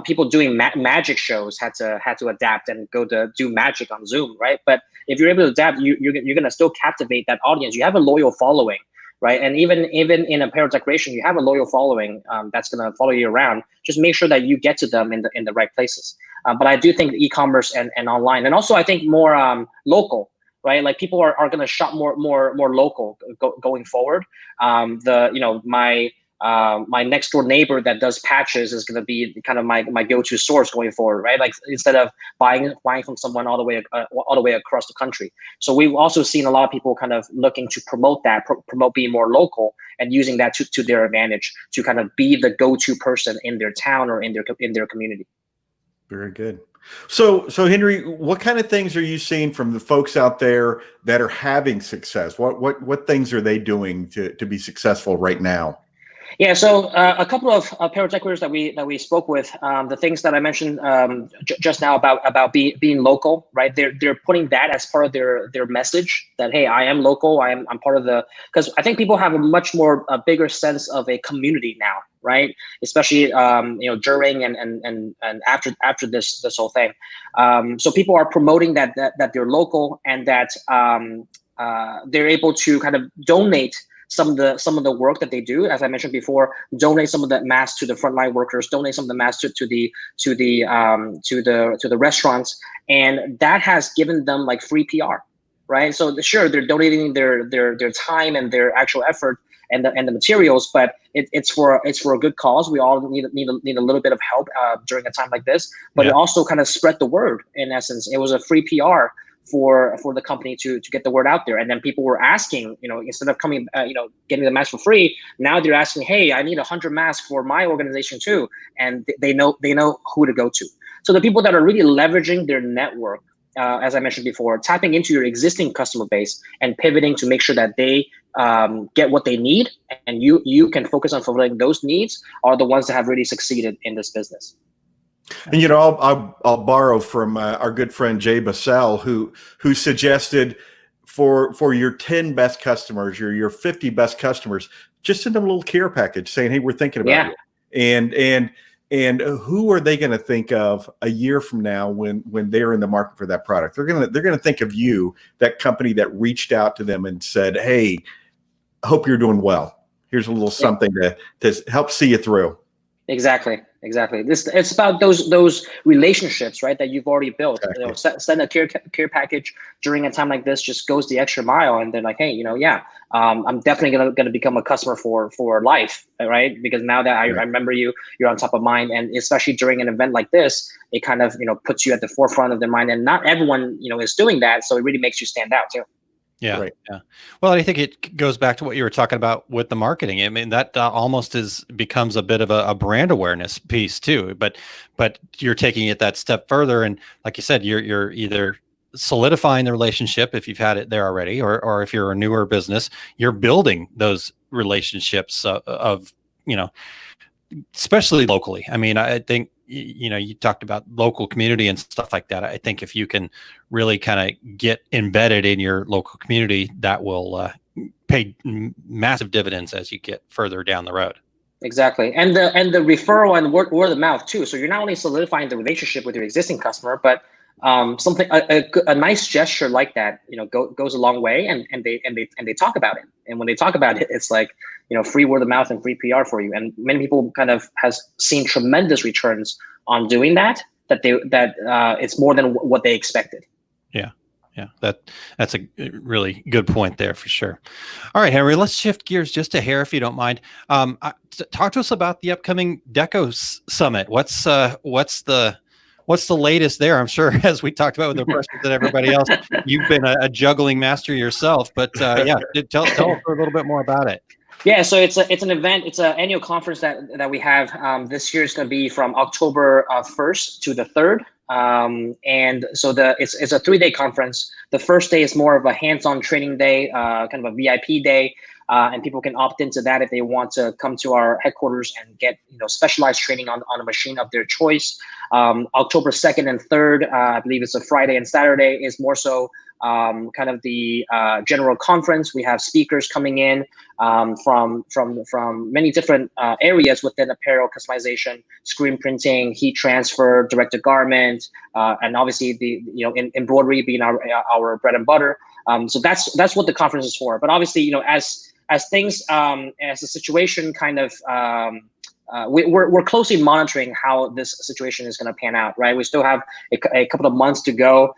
people doing magic shows had to adapt and go to do magic on Zoom, right? But if you're able to adapt, you're gonna still captivate that audience. You have a loyal following, right? And even in apparel decoration, you have a loyal following that's gonna follow you around. Just make sure that you get to them in the right places. But I do think e-commerce and online, and also I think more local, right? Like people are gonna shop more local going forward. My next door neighbor that does patches is going to be kind of my go-to source going forward, right? Like instead of buying from someone all the way across the country. So we've also seen a lot of people kind of looking to promote that, promote being more local and using that to their advantage to kind of be the go-to person in their town or in their community. Very good. So Henry, what kind of things are you seeing from the folks out there that are having success? What things are they doing to be successful right now? Yeah, so a couple of apparel decorators that we spoke with, the things that I mentioned just now about being local, right? They're putting that as part of their message that, hey, I am local. I'm part of because I think people have a bigger sense of a community now, right? Especially during and after this whole thing. So people are promoting that they're local and that they're able to kind of donate some of the work that they do, as I mentioned before, donate some of that masks to the frontline workers, donate some of the masks to the restaurants, and that has given them like free PR, right? So sure, they're donating their time and their actual effort and the materials, but it's for a good cause. We all need a little bit of help during a time like this, but it also kind of spread the word. In essence, it was a free PR for the company to get the word out there. And then people were asking, instead of coming, getting the mask for free, now they're asking, hey, I need 100 masks for my organization too. And they know who to go to. So the people that are really leveraging their network, as I mentioned before, tapping into your existing customer base and pivoting to make sure that they get what they need and you can focus on fulfilling those needs are the ones that have really succeeded in this business. And I'll borrow from our good friend Jay Bassell, who suggested for your 10 best customers, your 50 best customers, just send them a little care package saying, hey, we're thinking about you. And who are they going to think of a year from now when they're in the market for that product? They're going to think of you, that company that reached out to them and said, hey, hope you're doing well. here's a little something to help see you through. Exactly. It's about those relationships, right, that you've already built. Exactly. You know, send a care package during a time like this just goes the extra mile, and they're like, hey, you know, I'm definitely gonna become a customer for life, right? Because now that I remember you, you're on top of mind, and especially during an event like this, it kind of puts you at the forefront of their mind, and not everyone is doing that, so it really makes you stand out too. Yeah. Right. Yeah. Well, I think it goes back to what you were talking about with the marketing. I mean, that almost becomes a bit of a brand awareness piece too, but you're taking it that step further. And like you said, you're either solidifying the relationship if you've had it there already, or if you're a newer business, you're building those relationships of especially locally. I mean, I think, you talked about local community and stuff like that. I think if you can really kind of get embedded in your local community, that will pay massive dividends as you get further down the road. Exactly. And the referral and word of mouth too. So you're not only solidifying the relationship with your existing customer, but something a nice gesture like that, goes a long way, and they talk about it. And when they talk about it, it's like, free word of mouth and free PR for you. And many people kind of has seen tremendous returns on doing that it's more than what they expected. Yeah, that's a really good point there for sure. All right, Henry, let's shift gears just a hair if you don't mind. Talk to us about the upcoming Deco Summit. What's the latest there? I'm sure, as we talked about with the questions and everybody else, you've been a juggling master yourself. But tell us a little bit more about it. Yeah, so it's an event. It's an annual conference that we have. This year is going to be from October 1st to the 3rd. And so it's a 3-day conference. The first day is more of a hands-on training day, kind of a VIP day, and people can opt into that if they want to come to our headquarters and get specialized training on a machine of their choice. October 2nd and 3rd, I believe it's a Friday and Saturday, is more so kind of the general conference. We have speakers coming in from many different areas within apparel customization, screen printing, heat transfer, direct to garment, and obviously the embroidery being our bread and butter. So that's what the conference is for. But obviously, as things as the situation kind of we're closely monitoring how this situation is going to pan out, right? We still have a couple of months to go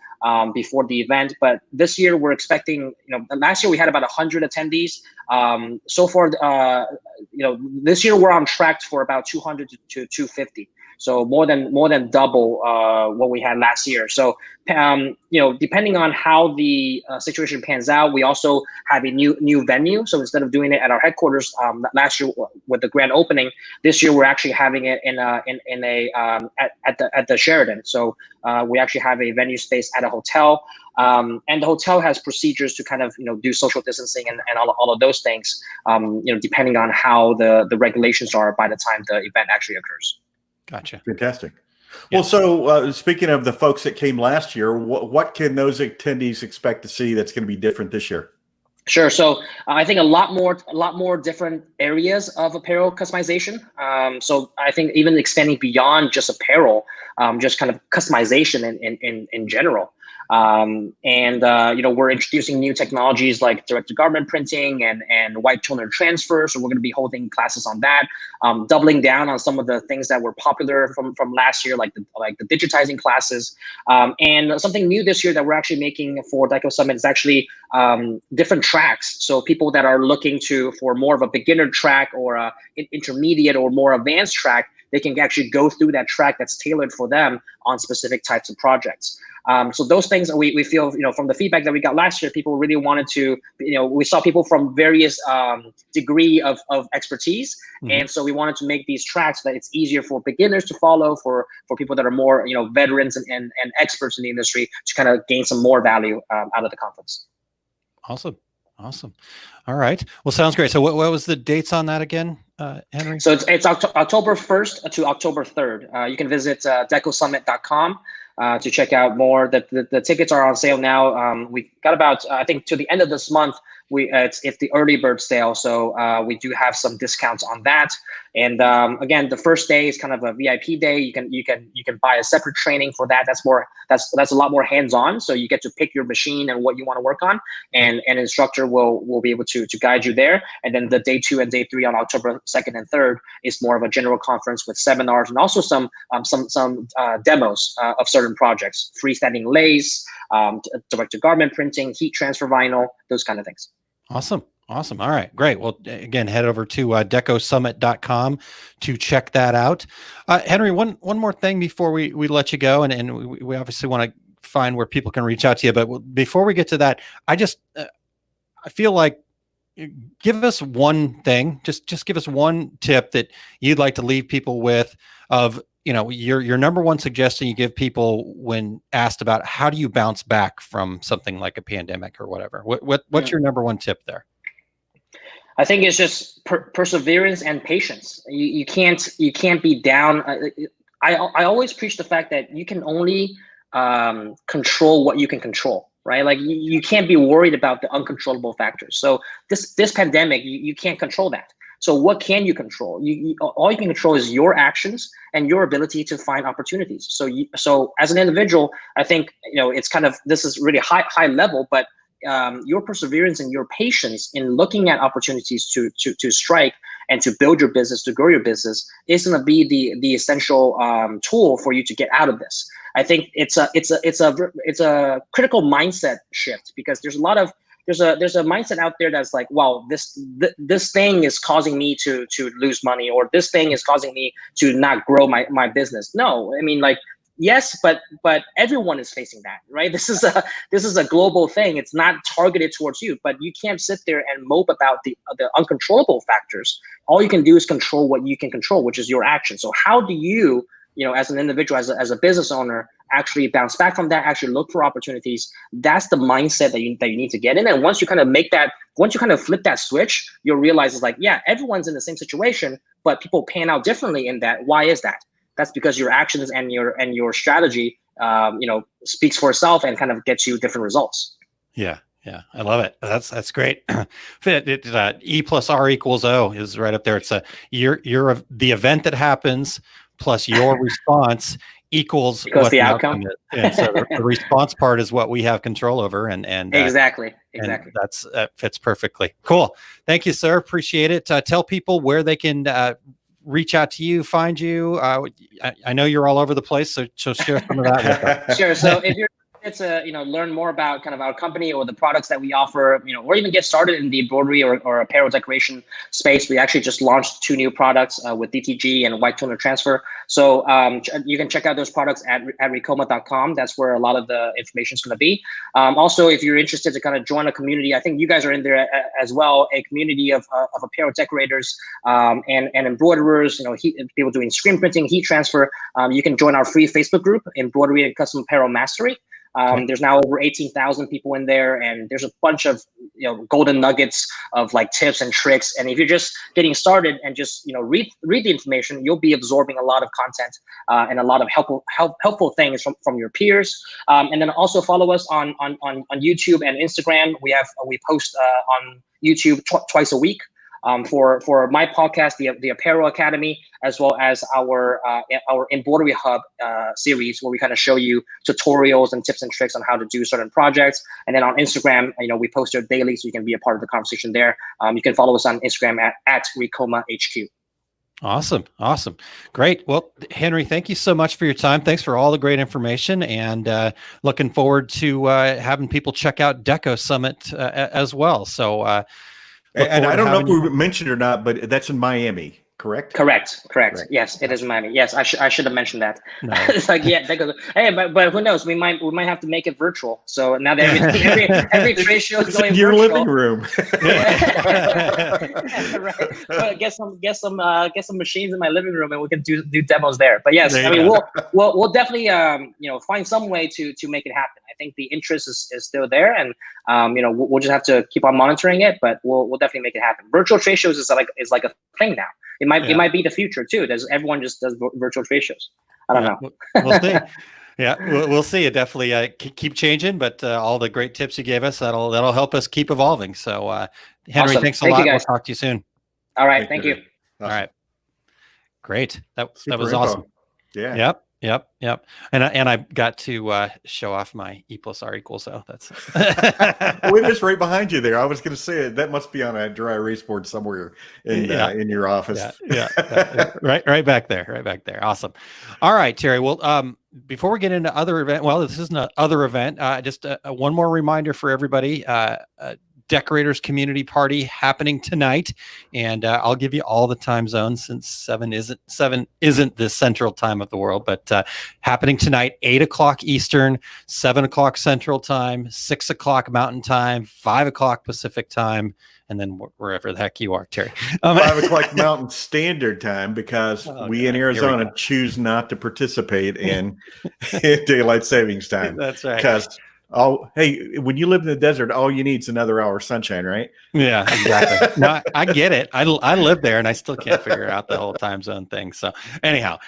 before the event, but this year we're expecting, last year we had about 100 attendees. So far, this year we're on track for about 200 to 250. So more than double what we had last year. So depending on how the situation pans out, we also have a new venue. So instead of doing it at our headquarters last year with the grand opening, this year we're actually having it at the Sheraton. So we actually have a venue space at a hotel, and the hotel has procedures to kind of do social distancing and all of those things. Depending on how the regulations are by the time the event actually occurs. Gotcha. Fantastic. Yeah. Well, so speaking of the folks that came last year, what can those attendees expect to see that's going to be different this year? Sure. So I think a lot more different areas of apparel customization. So I think even extending beyond just apparel, just kind of customization in general. We're introducing new technologies like direct-to-garment printing and white toner transfer. So we're going to be holding classes on that, doubling down on some of the things that were popular from last year, like the digitizing classes. And something new this year that we're actually making for Deco Summit is actually different tracks. So people that are looking for more of a beginner track or an intermediate or more advanced track, they can actually go through that track that's tailored for them on specific types of projects. So those things we feel, from the feedback that we got last year, people really wanted to, we saw people from various degree of expertise. Mm-hmm. And so we wanted to make these tracks so that it's easier for beginners to follow, for people that are more, veterans and experts in the industry to kind of gain some more value out of the conference. Awesome. All right. Well, sounds great. So what was the dates on that again, Henry? So it's October 1st to October 3rd. You can visit decosummit.com. To check out more. The tickets are on sale now. We got about, I think to the end of this month, it's the early bird sale, so we do have some discounts on that. And again, the first day is kind of a VIP day. You can buy a separate training for that. That's a lot more hands-on. So you get to pick your machine and what you want to work on, and an instructor will be able to guide you there. And then the day 2 and day 3 on October 2nd and 3rd is more of a general conference with seminars and also some demos of certain projects, freestanding lace, direct-to-garment printing, heat transfer vinyl, those kind of things. Awesome. All right, great. Well, again, head over to decosummit.com to check that out. Henry, one more thing before we let you go, and we obviously want to find where people can reach out to you. But before we get to that, I feel like, give us one thing, just give us one tip that you'd like to leave people with of, your number one suggestion you give people when asked about how do you bounce back from something like a pandemic or whatever. What's your number one tip there? I think it's just perseverance and patience. You can't be down. I always preach the fact that you can only control what you can control, right? Like you can't be worried about the uncontrollable factors. So this pandemic, you can't control that. So what can you control? All you can control is your actions and your ability to find opportunities. So as an individual, I think it's kind of, this is really high level, but your perseverance and your patience in looking at opportunities to strike and to build your business, to grow your business, is going to be the essential tool for you to get out of this. I think it's a critical mindset shift, because there's a mindset out there that's like, wow, this thing is causing me to lose money, or this thing is causing me to not grow my business. No, I mean, like, yes, but everyone is facing that, right? This is a global thing. It's not targeted towards you, but you can't sit there and mope about the uncontrollable factors. All you can do is control what you can control, which is your action. So how do you, as an individual, as a business owner, actually bounce back from that, actually look for opportunities? That's the mindset that you need to get in. And once you kind of flip that switch, you'll realize it's like, yeah, everyone's in the same situation, but people pan out differently in that. Why is that? That's because your actions and your strategy, speaks for itself and kind of gets you different results. Yeah, I love it. That's great. E plus R equals O is right up there. It's you're the event that happens plus your response equals what the outcome is. And so the response part is what we have control over, and exactly. And that fits perfectly. Cool. Thank you, sir. Appreciate it. Tell people where they can reach out to you, find you. I know you're all over the place, so share some of that with us. Sure. So if you're to learn more about kind of our company or the products that we offer, or even get started in the embroidery or apparel decoration space, we actually just launched 2 new products with DTG and white toner transfer. So you can check out those products at RIcoma.com. That's where a lot of the information is going to be. Also, if you're interested to kind of join a community, I think you guys are in there as well, a community of apparel decorators and embroiderers, people doing screen printing, heat transfer. You can join our free Facebook group, Embroidery and Custom Apparel Mastery. There's now over 18,000 people in there, and there's a bunch of golden nuggets of like tips and tricks. And if you're just getting started and just read the information, you'll be absorbing a lot of content and a lot of helpful things from your peers. And then also follow us on YouTube and Instagram. We post on YouTube twice a week. For my podcast, the Apparel Academy, as well as our Embroidery Hub series, where we kind of show you tutorials and tips and tricks on how to do certain projects. And then on Instagram, we post it daily, so you can be a part of the conversation there. You can follow us on Instagram at RIcoma HQ. Awesome. Great. Well, Henry, thank you so much for your time. Thanks for all the great information, and looking forward to having people check out Deco Summit as well. So. And I don't know if we mentioned it or not, but that's in Miami, correct? Correct. Yes, it is in Miami. Yes, I should have mentioned that. No. It's like, yeah, hey, but who knows? We might have to make it virtual. So now that every trade show is going your virtual. Living room. Yeah, right. But get some machines in my living room, and we can do demos there. But yes, I mean we'll definitely find some way to make it happen. I think the interest is still there, and we'll just have to keep on monitoring it, but we'll definitely make it happen. Virtual trade shows is like a thing now. It might be the future too. Everyone just does virtual trade shows. I don't know. We'll see. Yeah, we'll see. It definitely keep changing, but all the great tips you gave us, that'll help us keep evolving. So, Henry, Awesome. thanks a Thank you, lot. We'll guys. talk to you soon. All right. Thanks, Thank you. Terry. All Awesome. right. Great. That Super was info. awesome. Yeah. Yep. And I got to show off my E plus R equals. So that's Well, it is right behind you there. I was going to say that must be on a dry erase board somewhere in your office. Yeah. Right back there. Right back there. Awesome. All right, Terry. Well, before we get into other event, well, this isn't an other event. Just one more reminder for everybody. Decorators Community Party happening tonight, and I'll give you all the time zones since 7 isn't the central time of the world, but happening tonight, 8:00 Eastern, 7:00 Central Time, 6:00 Mountain Time, 5:00 Pacific Time, and then wherever the heck you are, Terry. 5:00 Mountain Standard Time, because we in Here we Arizona go. choose not to participate in daylight savings time. That's right. Because hey, when you live in the desert, all you need is another hour of sunshine, right? Yeah, exactly. No, I get it. I live there, and I still can't figure out the whole time zone thing. So anyhow,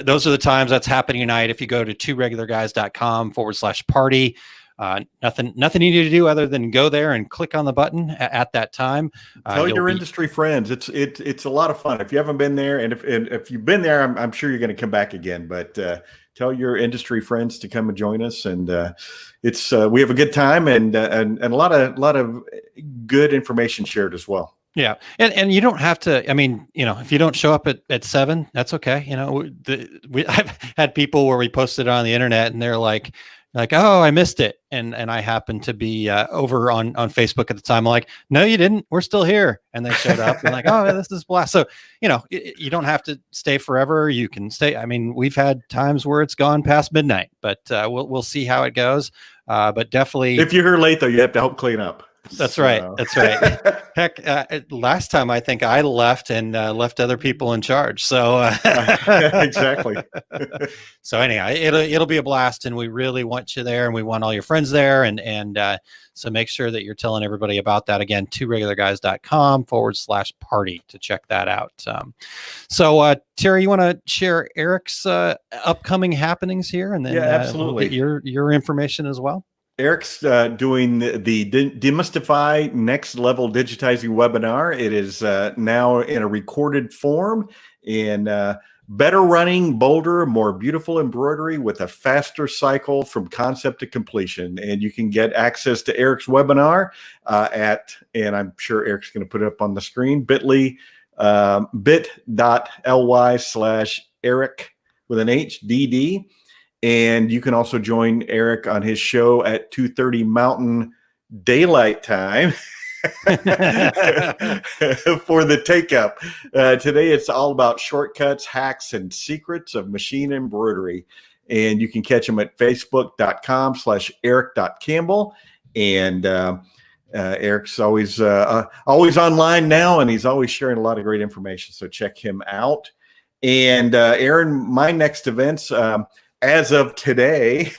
those are the times that's happening tonight. If you go to tworegularguys.com/party, nothing you need to do other than go there and click on the button at that time. Tell your industry friends. It's a lot of fun. If you haven't been there, and if you've been there, I'm sure you're going to come back again. But tell your industry friends to come and join us, and we have a good time and a lot of good information shared as well. Yeah. And you don't have to, I mean, if you don't show up at 7, that's okay. I've had people where we posted it on the internet and they're like, oh, I missed it. And I happened to be over on Facebook at the time. I'm like, no, you didn't. We're still here. And they showed up and like, oh, this is blast. So, you don't have to stay forever. You can stay. I mean, we've had times where it's gone past midnight, but we'll see how it goes. But definitely, if you're here late though, you have to help clean up. That's right. Heck, last time I think I left and left other people in charge. So exactly. So anyhow, it'll be a blast, and we really want you there, and we want all your friends there, and so make sure that you're telling everybody about that. Again, tworegularguys.com/party to check that out. So Terry, you want to share Eric's upcoming happenings here, and then absolutely. We'll get your information as well. Eric's doing the Demystify Next Level Digitizing webinar. It is now in a recorded form, and better running, bolder, more beautiful embroidery with a faster cycle from concept to completion. And you can get access to Eric's webinar and I'm sure Eric's going to put it up on the screen, bit.ly/Eric with an HDD. And you can also join Eric on his show at 2:30 Mountain Daylight Time for the take up. Today, it's all about shortcuts, hacks, and secrets of machine embroidery. And you can catch him at facebook.com/Eric.Campbell. And Eric's always online now, and he's always sharing a lot of great information. So check him out. And Aaron, my next events, as of today,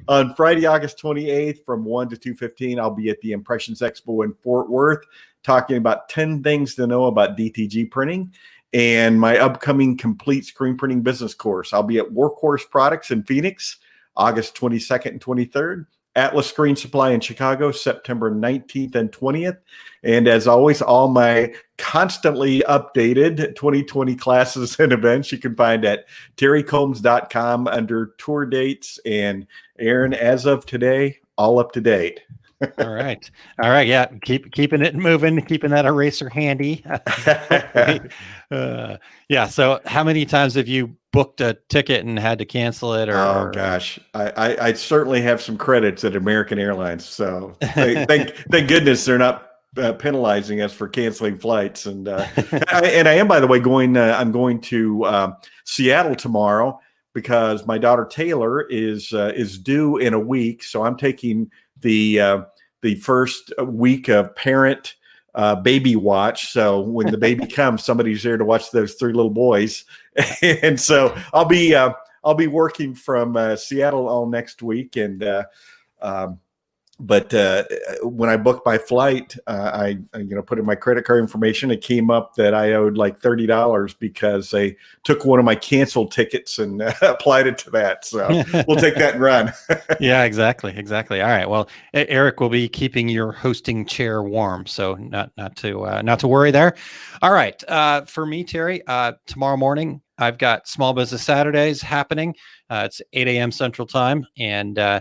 on Friday, August 28th from 1 to 2:15, I'll be at the Impressions Expo in Fort Worth talking about 10 things to know about DTG printing and my upcoming complete screen printing business course. I'll be at Workhorse Products in Phoenix, August 22nd and 23rd. Atlas Screen Supply in Chicago, September 19th and 20th. And as always, all my constantly updated 2020 classes and events you can find at terrycombs.com under tour dates. And Aaron, as of today, all up to date. All right. Yeah. Keeping it moving, keeping that eraser handy. Yeah. So how many times have you booked a ticket and had to cancel it? Oh gosh, I certainly have some credits at American Airlines. So thank goodness they're not penalizing us for canceling flights. And I am, by the way, I'm going to Seattle tomorrow because my daughter Taylor is due in a week. So I'm taking the first week of parent baby watch. So when the baby comes, somebody's there to watch those 3 little boys. And so I'll be working from Seattle all next week. And But when I booked my flight, I put in my credit card information. It came up that I owed like $30 because they took one of my canceled tickets and applied it to that. So we'll take that and run. Yeah, exactly. All right. Well, Eric will be keeping your hosting chair warm, so not to worry there. All right. For me, Terry, tomorrow morning I've got Small Business Saturdays happening. It's 8 a.m. Central Time, and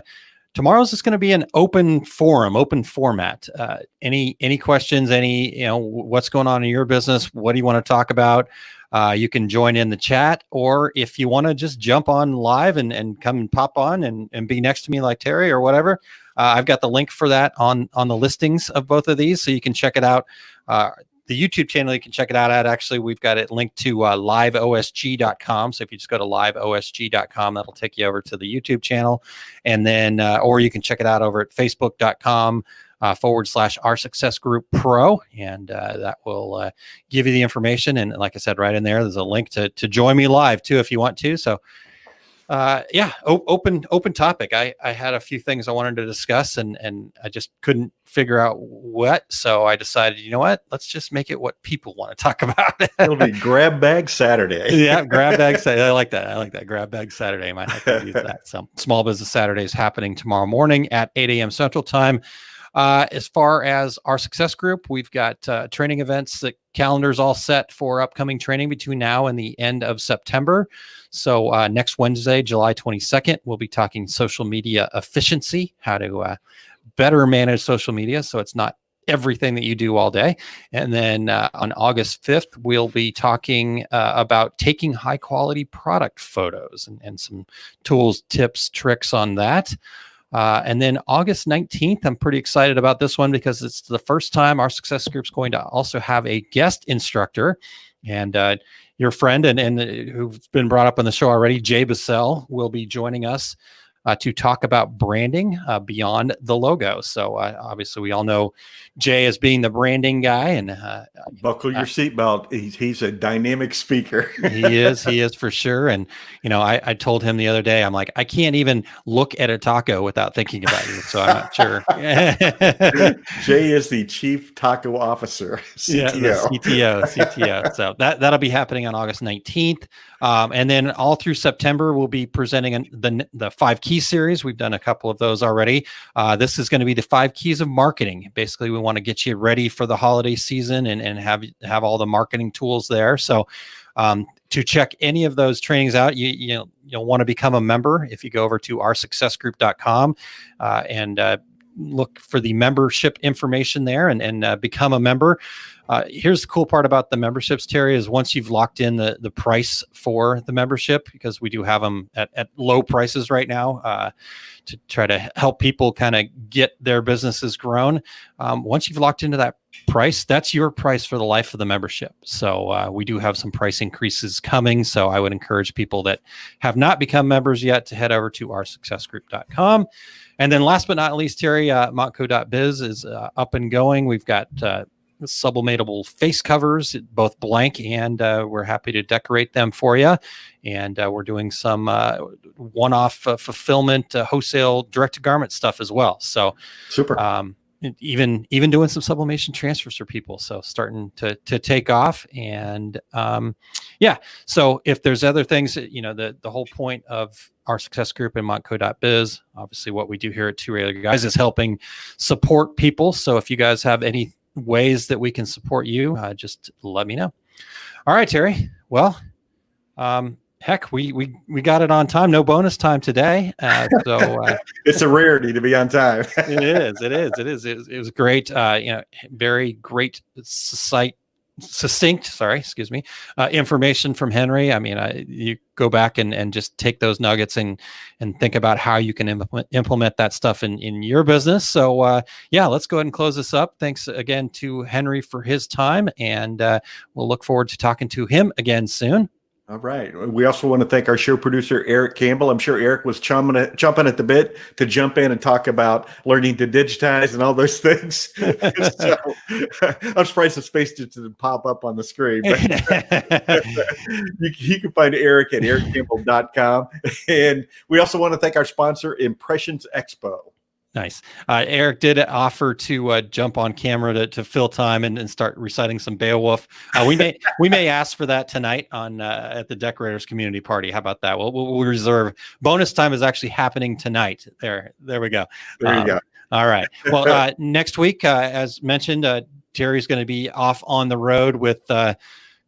tomorrow's just going to be an open forum, open format. Any questions? What's going on in your business? What do you want to talk about? You can join in the chat, or if you want to just jump on live and come and pop on and be next to me like Terry or whatever. I've got the link for that on the listings of both of these, so you can check it out. The YouTube channel, you can check it out at. Actually, we've got it linked to liveosg.com. So if you just go to liveosg.com, that'll take you over to the YouTube channel. And then, or you can check it out over at facebook.com /Our Success Group Pro. And that will give you the information. And like I said, right in there's a link to join me live too, if you want to. So open topic. I had a few things I wanted to discuss and I just couldn't figure out what. So I decided, you know what, let's just make it what people want to talk about. It'll be Grab Bag Saturday. Yeah. Grab Bag Saturday. I like that. Grab Bag Saturday. I might have to use that. So Small Business Saturday is happening tomorrow morning at 8 a.m. Central Time. As far as Our Success Group, we've got training events. The calendar's all set for upcoming training between now and the end of September. So next Wednesday, July 22nd, we'll be talking social media efficiency, how to better manage social media so it's not everything that you do all day. And then on August 5th, we'll be talking about taking high quality product photos and some tools, tips, tricks on that. And then August 19th, I'm pretty excited about this one because it's the first time Our Success Group's going to also have a guest instructor. And your friend and who's been brought up on the show already, Jay Bissell, will be joining us to talk about branding beyond the logo. So obviously we all know Jay as being the branding guy, and buckle your seatbelt. He's a dynamic speaker. He is for sure. And I told him the other day, I'm like, I can't even look at a taco without thinking about you. So I'm not sure. Jay is the Chief Taco Officer, CTO. Yeah, the CTO. So that'll be happening on August 19th. And then all through September, we'll be presenting the 5 Key series. We've done a couple of those already. This is going to be the 5 Keys of Marketing. Basically, we want to get you ready for the holiday season and have all the marketing tools there. So to check any of those trainings out, you'll want to become a member if you go over to oursuccessgroup.com and look for the membership information there and become a member. Here's the cool part about the memberships, Terry, is once you've locked in the price for the membership, because we do have them at low prices right now to try to help people kind of get their businesses grown. Once you've locked into that price, that's your price for the life of the membership. So we do have some price increases coming. So I would encourage people that have not become members yet to head over to oursuccessgroup.com. And then last but not least, Terry, montco.biz is up and going. We've got sublimatable face covers, both blank, and we're happy to decorate them for you. And we're doing some one-off fulfillment, wholesale direct-to-garment stuff as well. So super. Even doing some sublimation transfers for people. So starting to take off. And so if there's other things, the whole point of Our Success Group and montco.biz, obviously what we do here at Two Regular Guys is helping support people. So if you guys have any ways that we can support you, just let me know. All right, Terry. Well, heck, we got it on time. No bonus time today. So it's a rarity to be on time. It is. It was great. Very great succinct information from Henry. I mean, you go back and just take those nuggets and think about how you can implement that stuff in your business. So let's go ahead and close this up. Thanks again to Henry for his time, and we'll look forward to talking to him again soon. All right. We also want to thank our show producer, Eric Campbell. I'm sure Eric was chomping at the bit to jump in and talk about learning to digitize and all those things. So, I'm surprised the space didn't pop up on the screen. But you can find Eric at ericcampbell.com. And we also want to thank our sponsor, Impressions Expo. Nice. Eric did offer to jump on camera to fill time and start reciting some Beowulf. We may ask for that tonight on at the Decorators Community Party. How about that? We'll reserve. Bonus time is actually happening tonight. There we go. There you go. All right. Well, next week, as mentioned, Terry's going to be off on the road with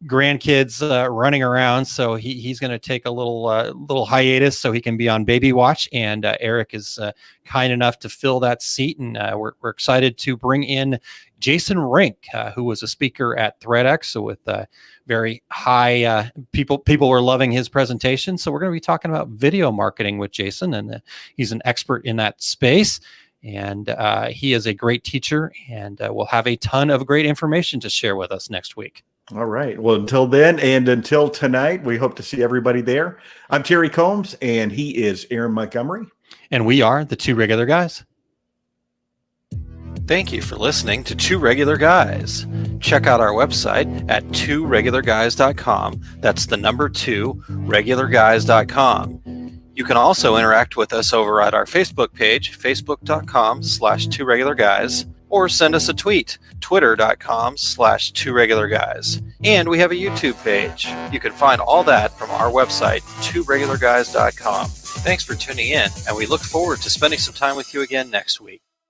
grandkids running around, so he's going to take a little hiatus so he can be on baby watch, and Eric is kind enough to fill that seat, and we're excited to bring in Jason Rink, who was a speaker at ThreadX, so with very high people were loving his presentation. So we're going to be talking about video marketing with Jason, and he's an expert in that space, and he is a great teacher, and will have a ton of great information to share with us next week. All right. Well, until then and until tonight, we hope to see everybody there. I'm Terry Combs, and he is Aaron Montgomery. And we are the Two Regular Guys. Thank you for listening to Two Regular Guys. Check out our website at tworegularguys.com. That's the number 2, regularguys.com. You can also interact with us over at our Facebook page, facebook.com/tworegularguys. Or send us a tweet, twitter.com/tworegularguys. And we have a YouTube page. You can find all that from our website, tworegularguys.com. Thanks for tuning in, and we look forward to spending some time with you again next week.